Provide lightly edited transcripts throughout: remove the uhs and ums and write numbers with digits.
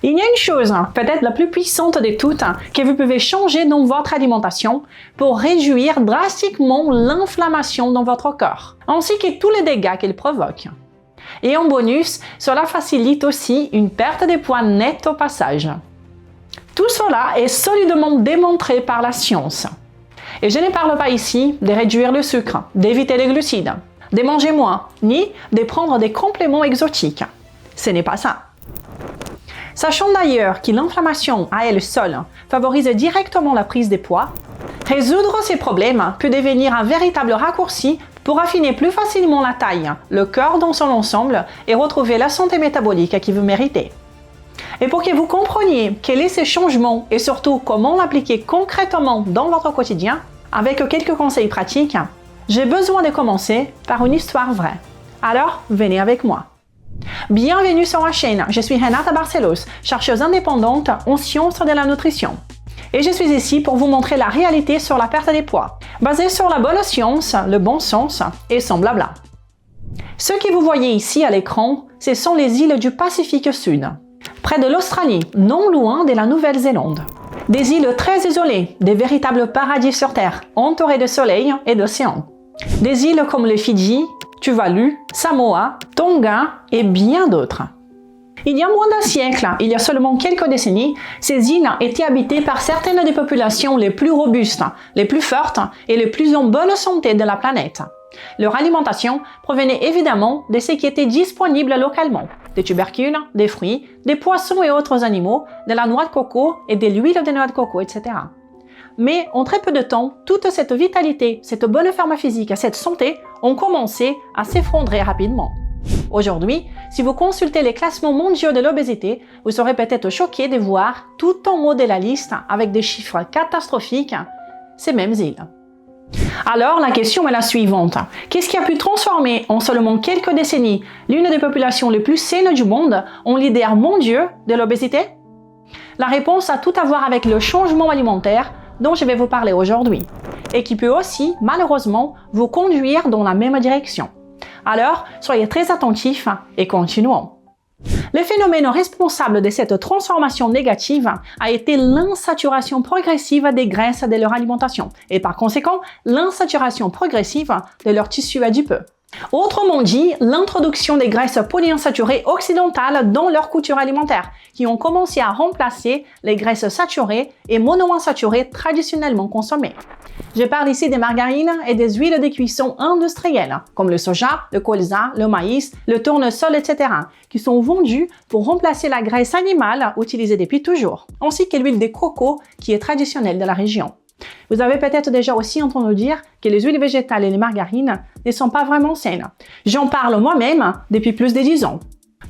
Il y a une chose, peut-être la plus puissante de toutes, que vous pouvez changer dans votre alimentation pour réduire drastiquement l'inflammation dans votre corps, ainsi que tous les dégâts qu'elle provoque. Et en bonus, cela facilite aussi une perte de poids nette au passage. Tout cela est solidement démontré par la science. Et je ne parle pas ici de réduire le sucre, d'éviter les glucides, de manger moins, ni de prendre des compléments exotiques. Ce n'est pas ça. Sachant d'ailleurs que l'inflammation à elle seule favorise directement la prise de poids, résoudre ces problèmes peut devenir un véritable raccourci pour affiner plus facilement la taille, le corps dans son ensemble et retrouver la santé métabolique que vous méritez. Et pour que vous compreniez quels sont ces changements et surtout comment l'appliquer concrètement dans votre quotidien, avec quelques conseils pratiques, j'ai besoin de commencer par une histoire vraie. Alors, venez avec moi. Bienvenue sur ma chaîne, je suis Renata Barcelos, chercheuse indépendante en sciences de la nutrition. Et je suis ici pour vous montrer la réalité sur la perte de poids, basée sur la bonne science, le bon sens et sans blabla. Ce que vous voyez ici à l'écran, ce sont les îles du Pacifique Sud, près de l'Australie, non loin de la Nouvelle-Zélande. Des îles très isolées, des véritables paradis sur Terre, entourées de soleil et d'océan. Des îles comme les Fidji, Tuvalu, Samoa, Tonga et bien d'autres. Il y a moins d'un siècle, il y a seulement quelques décennies, ces îles étaient habitées par certaines des populations les plus robustes, les plus fortes et les plus en bonne santé de la planète. Leur alimentation provenait évidemment de ce qui était disponible localement, des tubercules, des fruits, des poissons et autres animaux, de la noix de coco et de l'huile de noix de coco, etc. Mais en très peu de temps, toute cette vitalité, cette bonne forme physique, cette santé ont commencé à s'effondrer rapidement. Aujourd'hui, si vous consultez les classements mondiaux de l'obésité, vous serez peut-être choqué de voir tout en haut de la liste, avec des chiffres catastrophiques, ces mêmes îles. Alors, la question est la suivante. Qu'est-ce qui a pu transformer en seulement quelques décennies l'une des populations les plus saines du monde en leader mondial de l'obésité? La réponse a tout à voir avec le changement alimentaire dont je vais vous parler aujourd'hui, et qui peut aussi, malheureusement, vous conduire dans la même direction. Alors, soyez très attentifs et continuons. Le phénomène responsable de cette transformation négative a été l'insaturation progressive des graisses de leur alimentation, et par conséquent, l'insaturation progressive de leur tissu adipeux. Autrement dit, l'introduction des graisses polyinsaturées occidentales dans leur culture alimentaire, qui ont commencé à remplacer les graisses saturées et monoinsaturées traditionnellement consommées. Je parle ici des margarines et des huiles de cuisson industrielles, comme le soja, le colza, le maïs, le tournesol, etc., qui sont vendues pour remplacer la graisse animale utilisée depuis toujours, ainsi que l'huile de coco qui est traditionnelle de la région. Vous avez peut-être déjà aussi entendu dire que les huiles végétales et les margarines ne sont pas vraiment saines. J'en parle moi-même depuis plus de 10 ans.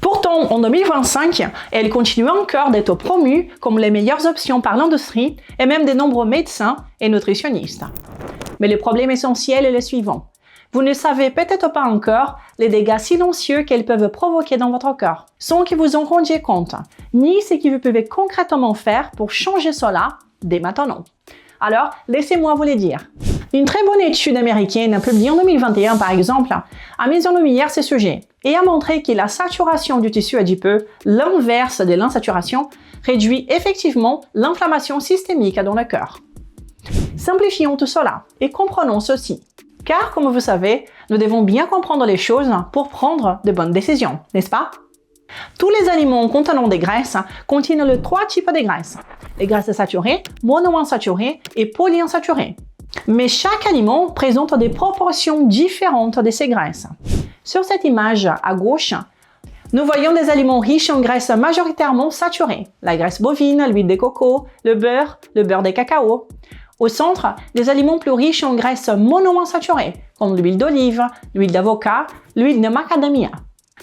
Pourtant, en 2025, elles continuent encore d'être promues comme les meilleures options par l'industrie et même de nombreux médecins et nutritionnistes. Mais le problème essentiel est le suivant. Vous ne savez peut-être pas encore les dégâts silencieux qu'elles peuvent provoquer dans votre corps, sans que vous en rendiez compte, ni ce que vous pouvez concrètement faire pour changer cela dès maintenant. Alors, laissez-moi vous le dire. Une très bonne étude américaine publiée en 2021, par exemple, a mis en lumière ce sujet et a montré que la saturation du tissu adipeux, l'inverse de l'insaturation, réduit effectivement l'inflammation systémique dans le corps. Simplifions tout cela et comprenons ceci. Car, comme vous savez, nous devons bien comprendre les choses pour prendre de bonnes décisions, n'est-ce pas? Tous les aliments contenant des graisses contiennent les 3 types de graisses. Les graisses saturées, monoinsaturées et polyinsaturées. Mais chaque aliment présente des proportions différentes de ces graisses. Sur cette image à gauche, nous voyons des aliments riches en graisses majoritairement saturées. La graisse bovine, l'huile de coco, le beurre de cacao. Au centre, des aliments plus riches en graisses monoinsaturées, comme l'huile d'olive, l'huile d'avocat, l'huile de macadamia.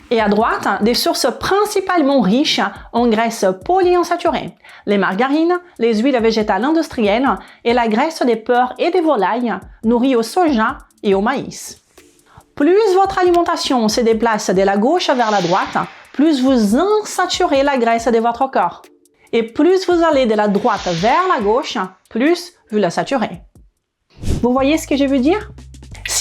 Et à droite, des sources principalement riches en graisses polyinsaturées, les margarines, les huiles végétales industrielles et la graisse des porcs et des volailles nourries au soja et au maïs. Plus votre alimentation se déplace de la gauche vers la droite, plus vous insaturez la graisse de votre corps. Et plus vous allez de la droite vers la gauche, plus vous la saturez. Vous voyez ce que je veux dire?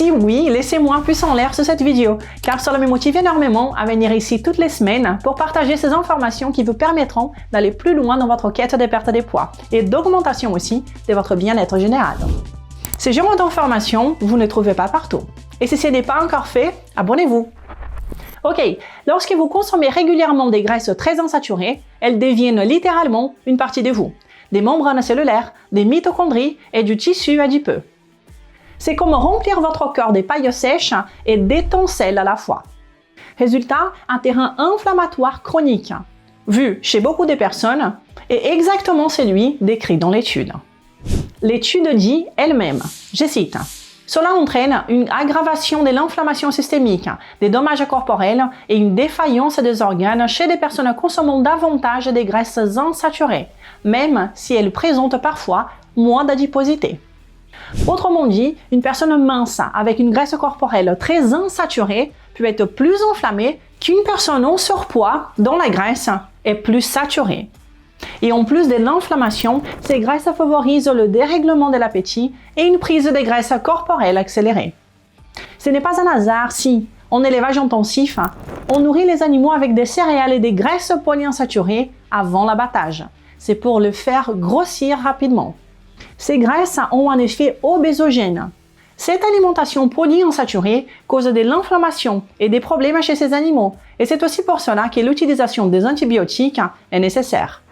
Si oui, laissez-moi un pouce en l'air sur cette vidéo, car cela me motive énormément à venir ici toutes les semaines pour partager ces informations qui vous permettront d'aller plus loin dans votre quête de perte de poids et d'augmentation aussi de votre bien-être général. Ces genres d'informations, vous ne trouvez pas partout. Et si ce n'est pas encore fait, abonnez-vous. Ok, lorsque vous consommez régulièrement des graisses très insaturées, elles deviennent littéralement une partie de vous. Des membranes cellulaires, des mitochondries et du tissu adipeux. C'est comme remplir votre corps des pailles sèches et d'étincelles à la fois. Résultat, un terrain inflammatoire chronique, vu chez beaucoup de personnes, est exactement celui décrit dans l'étude. L'étude dit elle-même, je cite, « Cela entraîne une aggravation de l'inflammation systémique, des dommages corporels et une défaillance des organes chez des personnes consommant davantage des graisses insaturées, même si elles présentent parfois moins d'adiposité. » Autrement dit, une personne mince avec une graisse corporelle très insaturée peut être plus inflammée qu'une personne en surpoids dont la graisse est plus saturée. Et en plus de l'inflammation, ces graisses favorisent le dérèglement de l'appétit et une prise de graisse corporelle accélérée. Ce n'est pas un hasard si, en élevage intensif, on nourrit les animaux avec des céréales et des graisses polyinsaturées avant l'abattage. C'est pour le faire grossir rapidement. Ces graisses ont un effet obésogène. Cette alimentation polyinsaturée cause de l'inflammation et des problèmes chez ces animaux, et c'est aussi pour cela que l'utilisation des antibiotiques est nécessaire.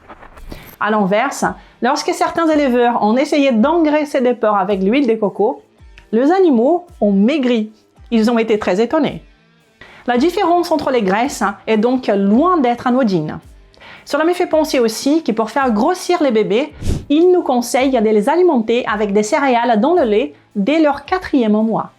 À l'inverse, lorsque certains éleveurs ont essayé d'engraisser des porcs avec l'huile de coco, les animaux ont maigri. Ils ont été très étonnés. La différence entre les graisses est donc loin d'être anodine. Cela me fait penser aussi que pour faire grossir les bébés, il nous conseille de les alimenter avec des céréales dans le lait dès leur 4e mois.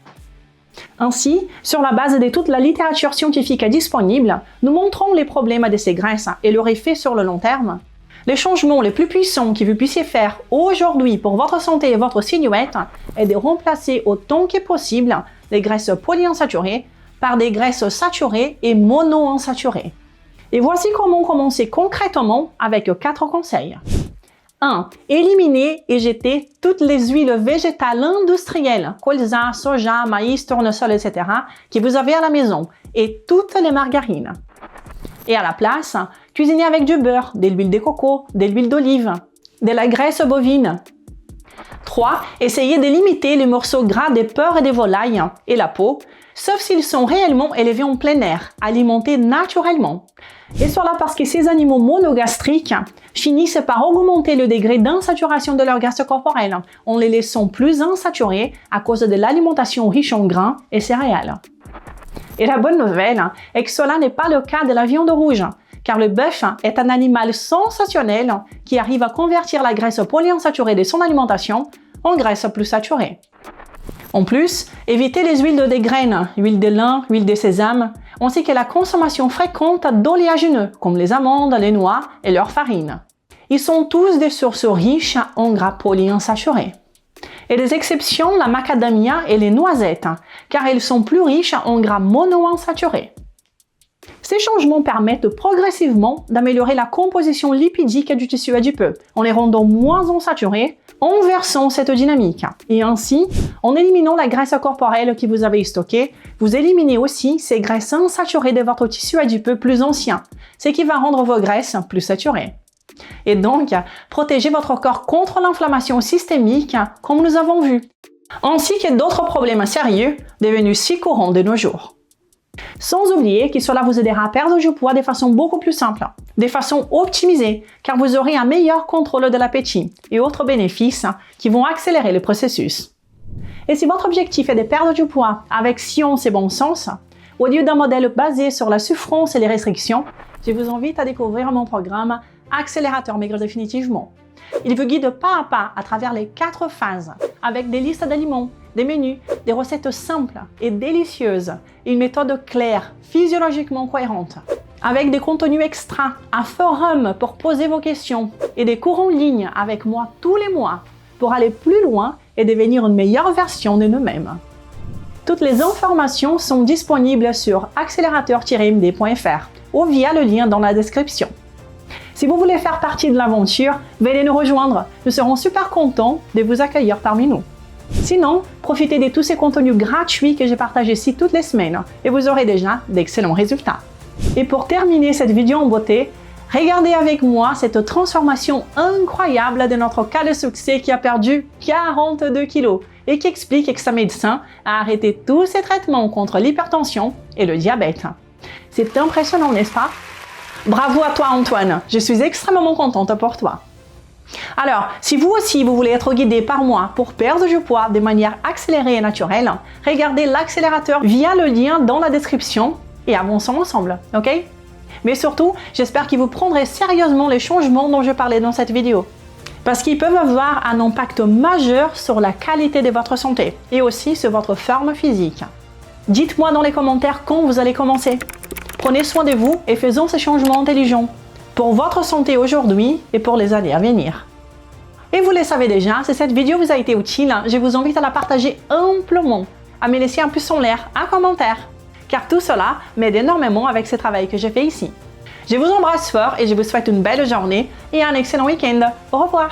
Ainsi, sur la base de toute la littérature scientifique disponible, nous montrons les problèmes de ces graisses et leur effet sur le long terme. Les changements les plus puissants que vous puissiez faire aujourd'hui pour votre santé et votre silhouette est de remplacer autant que possible les graisses polyinsaturées par des graisses saturées et monoinsaturées. Et voici comment commencer concrètement avec 4 conseils. 1. Éliminez et jetez toutes les huiles végétales industrielles, colza, soja, maïs, tournesol, etc. que vous avez à la maison et toutes les margarines. Et à la place, cuisinez avec du beurre, de l'huile de coco, de l'huile d'olive, de la graisse bovine. 3. Essayez de limiter les morceaux gras des porcs et des volailles et la peau, sauf s'ils sont réellement élevés en plein air, alimentés naturellement. Et cela parce que ces animaux monogastriques finissent par augmenter le degré d'insaturation de leur graisse corporelle en les laissant plus insaturés à cause de l'alimentation riche en grains et céréales. Et la bonne nouvelle est que cela n'est pas le cas de la viande rouge, car le bœuf est un animal sensationnel qui arrive à convertir la graisse polyinsaturée de son alimentation en graisse plus saturée. En plus, évitez les huiles de graines, huile de lin, huile de sésame, ainsi que la consommation fréquente d'oléagineux, comme les amandes, les noix et leur farine. Ils sont tous des sources riches en gras polyinsaturés. Et des exceptions, la macadamia et les noisettes, car elles sont plus riches en gras monoinsaturés. Ces changements permettent progressivement d'améliorer la composition lipidique du tissu adipeux, en les rendant moins insaturés, en inversant cette dynamique. Et ainsi, en éliminant la graisse corporelle que vous avez stockée, vous éliminez aussi ces graisses insaturées de votre tissu adipeux plus ancien, ce qui va rendre vos graisses plus saturées. Et donc, protégez votre corps contre l'inflammation systémique, comme nous avons vu, ainsi que d'autres problèmes sérieux devenus si courants de nos jours. Sans oublier que cela vous aidera à perdre du poids de façon beaucoup plus simple, de façon optimisée, car vous aurez un meilleur contrôle de l'appétit et autres bénéfices qui vont accélérer le processus. Et si votre objectif est de perdre du poids avec science et bon sens, au lieu d'un modèle basé sur la souffrance et les restrictions, je vous invite à découvrir mon programme Accélérateur Maigre Définitivement. Il vous guide pas à pas à travers les 4 phases, avec des listes d'aliments, des menus, des recettes simples et délicieuses, et une méthode claire, physiologiquement cohérente. Avec des contenus extra, un forum pour poser vos questions et des cours en ligne avec moi tous les mois pour aller plus loin et devenir une meilleure version de nous-mêmes. Toutes les informations sont disponibles sur accélérateur-md.fr ou via le lien dans la description. Si vous voulez faire partie de l'aventure, venez nous rejoindre. Nous serons super contents de vous accueillir parmi nous. Sinon, profitez de tous ces contenus gratuits que j'ai partagés ici toutes les semaines et vous aurez déjà d'excellents résultats. Et pour terminer cette vidéo en beauté, regardez avec moi cette transformation incroyable de notre cas de succès qui a perdu 42 kilos et qui explique que sa médecin a arrêté tous ses traitements contre l'hypertension et le diabète. C'est impressionnant, n'est-ce pas? Bravo à toi Antoine, je suis extrêmement contente pour toi. Alors, si vous aussi vous voulez être guidé par moi pour perdre du poids de manière accélérée et naturelle, regardez l'accélérateur via le lien dans la description et avançons ensemble, ok? Mais surtout, j'espère que vous prendrez sérieusement les changements dont je parlais dans cette vidéo. Parce qu'ils peuvent avoir un impact majeur sur la qualité de votre santé et aussi sur votre forme physique. Dites-moi dans les commentaires quand vous allez commencer. Prenez soin de vous et faisons ces changements intelligents pour votre santé aujourd'hui et pour les années à venir. Et vous le savez déjà, si cette vidéo vous a été utile, je vous invite à la partager amplement, à me laisser un pouce en l'air, un commentaire, car tout cela m'aide énormément avec ce travail que j'ai fait ici. Je vous embrasse fort et je vous souhaite une belle journée et un excellent week-end. Au revoir!